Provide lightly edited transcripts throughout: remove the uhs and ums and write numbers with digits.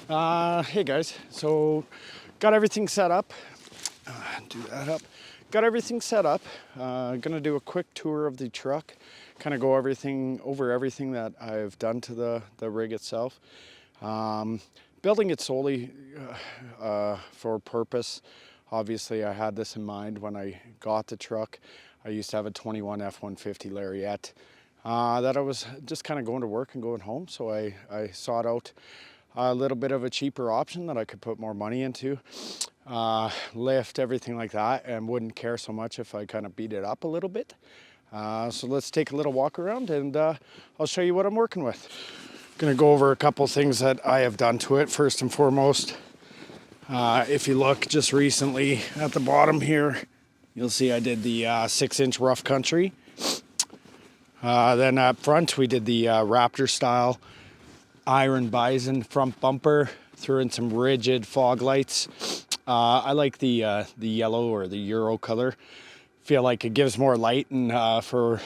Hey guys, so got everything set up. Do that up. Got everything set up. Gonna do a quick tour of the truck, kind of go over everything that I've done to the rig itself. Building it solely for purpose. Obviously, I had this in mind when I got the truck. I used to have a 21 F-150 Lariat that I was just kind of going to work and going home, so I sought out a little bit of a cheaper option that I could put more money into, lift, everything like that, and wouldn't care so much if I kind of beat it up a little bit. So let's take a little walk around and I'll show you what I'm working with. Gonna go over a couple things that I have done to it. First and foremost, if you look just recently at the bottom here, you'll see I did the 6-inch rough country. Then up front, we did the Raptor style iron bison front bumper, threw in some rigid fog lights. I like the yellow or the Euro color. Feel like it gives more light, and for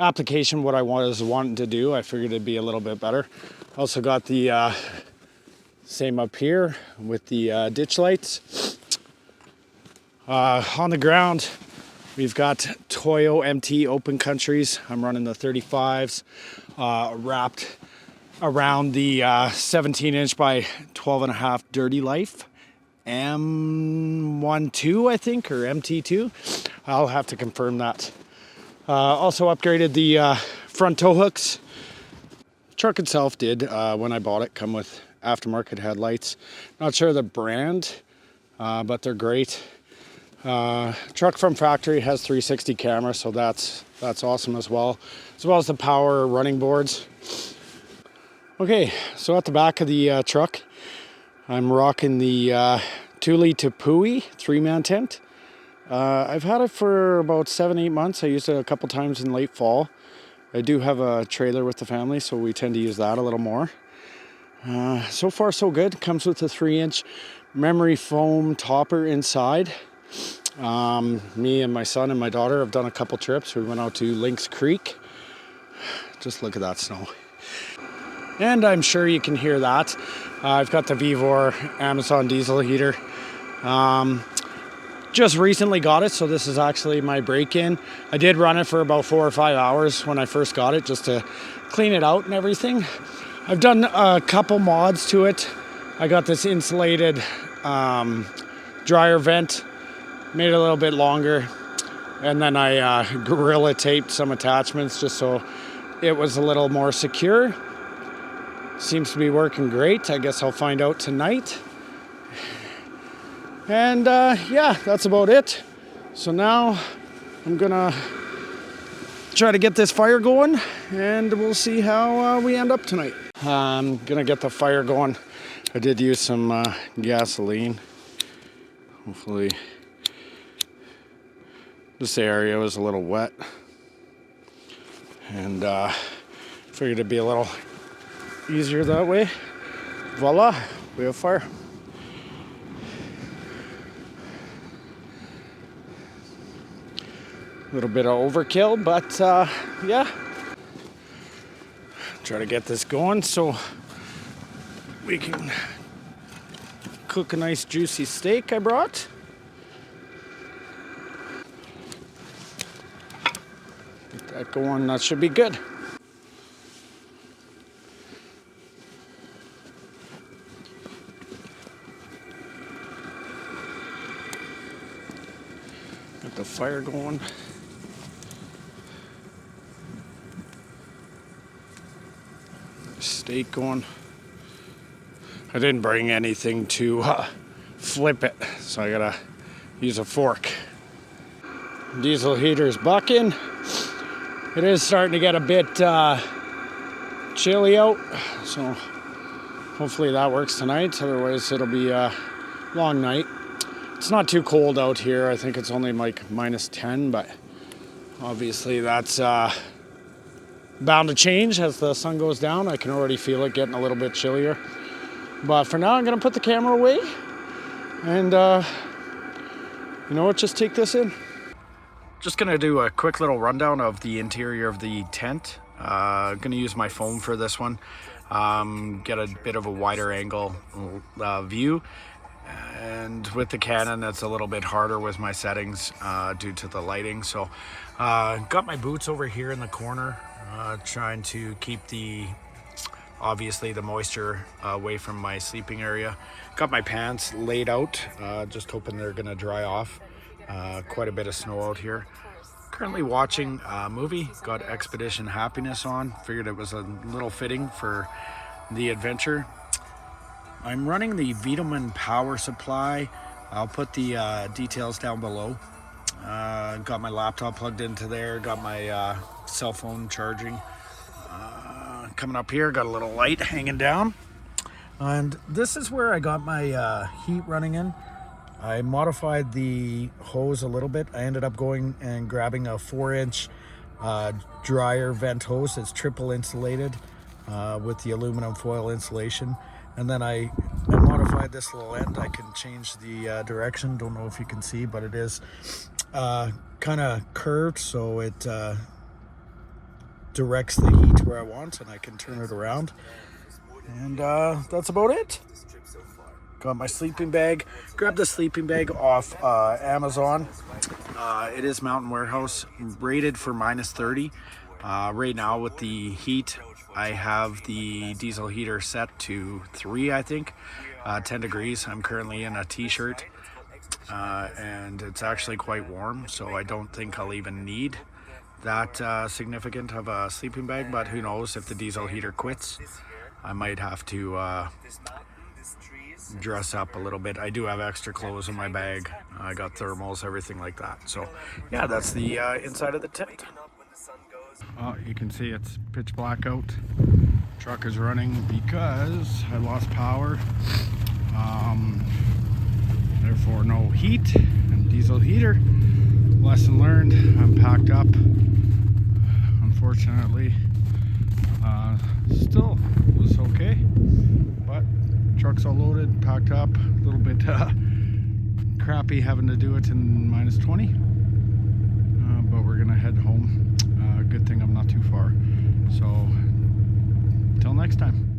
application what I was wanting to do, I figured it'd be a little bit better. Also got the same up here with the ditch lights. On the ground, we've got Toyo MT open countries. I'm running the 35s wrapped around the 17-inch by 12.5 Dirty Life M12, I think, or MT2. I'll have to confirm that. Also upgraded the front tow hooks. Truck itself did, when I bought it, come with aftermarket headlights. Not sure the brand, but they're great. Truck from factory has 360 camera, so that's awesome as well as the power running boards. Okay, so at the back of the truck, I'm rocking the THULE TEPUI 3-man tent. I've had it for about 7-8 months. I used it a couple times in late fall. I do have a trailer with the family, so we tend to use that a little more. So far so good. Comes with a 3-inch memory foam topper inside. Me and my son and my daughter have done a couple trips. We went out to Lynx Creek. Just look at that snow. And I'm sure you can hear that. I've got the Vivor Amazon diesel heater. Just recently got it, so this is actually my break-in. I did run it for about 4 or 5 hours when I first got it, just to clean it out and everything. I've done a couple mods to it. I got this insulated dryer vent, made it a little bit longer, and then I gorilla taped some attachments just so it was a little more secure. Seems to be working great. I guess I'll find out tonight. And yeah, that's about it. So now I'm gonna try to get this fire going, and we'll see how we end up tonight. I'm gonna get the fire going. I did use some gasoline. Hopefully this area was a little wet, and figured it'd be a little easier that way. Voila, we have fire. A little bit of overkill, but yeah. Try to get this going so we can cook a nice juicy steak I brought. Get that going, that should be good. Get the fire going. Steak going. I didn't bring anything to flip it, so I gotta use a fork. Diesel heater's bucking. It is starting to get a bit chilly out, so hopefully that works tonight. Otherwise it'll be a long night. It's not too cold out here. I think it's only like -10, but obviously that's bound to change as the sun goes down. I can already feel it getting a little bit chillier. But for now, I'm gonna put the camera away and you know what, just take this in. Just gonna do a quick little rundown of the interior of the tent. Gonna use my foam for this one. get a bit of a wider angle view. And with the Canon, that's a little bit harder with my settings due to the lighting. So got my boots over here in the corner, trying to keep obviously the moisture away from my sleeping area. Got my pants laid out, just hoping they're gonna dry off. Quite a bit of snow out here. Currently watching a movie, got Expedition Happiness on. Figured it was a little fitting for the adventure. I'm running the Vitamin power supply. I'll put the details down below. Got my laptop plugged into there, got my cell phone charging. Coming up here, got a little light hanging down. And this is where I got my heat running in. I modified the hose a little bit. I ended up going and grabbing a 4-inch dryer vent hose that's triple insulated with the aluminum foil insulation. And then I modified this little end. I can change the direction. Don't know if you can see, but it is kind of curved, so it directs the heat where I want, and I can turn it around. And that's about it. Got my sleeping bag. Grabbed the sleeping bag off Amazon. It is Mountain Warehouse, rated for -30. Right now with the heat, I have the diesel heater set to 3, I think, 10 degrees. I'm currently in a t-shirt, and it's actually quite warm, so I don't think I'll even need that significant of a sleeping bag, but who knows, if the diesel heater quits, I might have to dress up a little bit. I do have extra clothes in my bag. I got thermals, everything like that. So yeah, that's the inside of the tent. You can see it's pitch black out. Truck is running because I lost power. Therefore no heat and diesel heater. Lesson learned. I'm packed up. Unfortunately, still was okay, but truck's all loaded, packed up. A little bit crappy having to do it in -20, but we're gonna head home. Good thing I'm not too far. So, till next time.